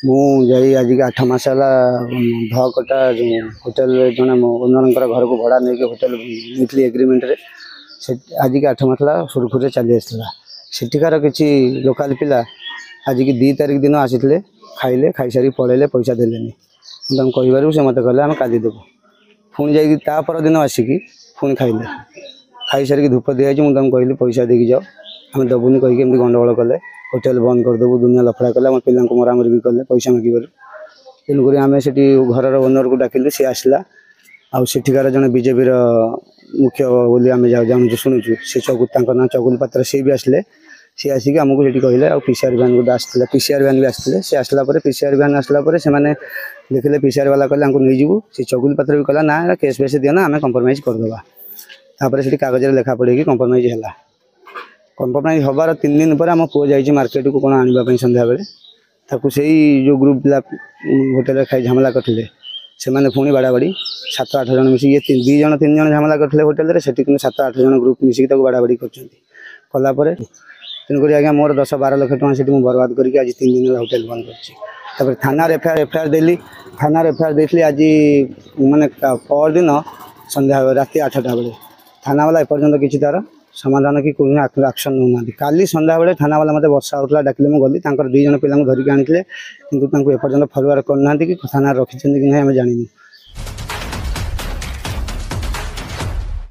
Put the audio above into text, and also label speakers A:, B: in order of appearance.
A: मुझे आज के 8 मास है धकटा होटेल जन ओनर घर को भड़ा नहीं होटेल नहीं एग्रीमेंट रे आज के 8 मास सुरखुरी चली आसाला सेठिकार किसी लोकाल पिला आज की 2 तारीख दिन आसी खाइले खाई सारी पलैले पैसा देले कह से मत कहले आम का देव पुणी जापर दिन आसिकी पुणी खाइले खाई सारिक धूप दिखाई मुझे कहली पैसा देकी जाओ आम दबुनि कहीकि गंडगोल कले होटेल बंद करदेबू दुनिया लफड़ा कले आम पिला मरामरी भी कले पैसा मागिबार तेणुक आम से घर ओनर को डाकिलु सी आसला आठिकार जन बीजेपी मुख्य बोली आम जानूँ शुणुचु से ना चकुल पात्र सी भी आसले सी आसिक आमको से कहले पीसीआर भैन गोटे आसला पीसीआर भैन भी आसते सी आसला पीसीआर भैन आसला से देखिले पीसीआर वाला कहले नहीं जीवु से चकुल पात्र भी कहला ना केस बेस दिना आम कंप्रोमाइज करदेवा तापर से कागज लेखा पढ़े कंप्रोमाइज है कंप्रोमाइज हबार 3 दिन पर आम पुओ जाइए मार्केट को कौन आने संध्या बेले से जो ग्रुप पिला होटेल खाई झमेला करते से पुणी बाड़ा बाड़ी 7-8 जन मिसिक ये 2 जन 3 जन झमेला करते होटेल से 7-8 जन ग्रुप मिसिक बाड़ा बाड़ी कलापर तेणुक आज्ञा मोर 10-12 लाख टଙ୍କା से बर्बाद करके आज 3 दिन होटेल बंद कर थाना एफआईआर देली थाना एफआईआर देती आज माने पर दिन संध्या राति 8टा बेले थाना वाला एपर्यंत किसी तार समाधान कि एक्शन नौना काली संध्या बेले थाना वाला मत वर्षा होता डाकिले मुझे गली 2 जन पिला धरिकी आनी कि एपर्यंत फॉलोअर करना कि थाना रखी कि नहीं आम जानी।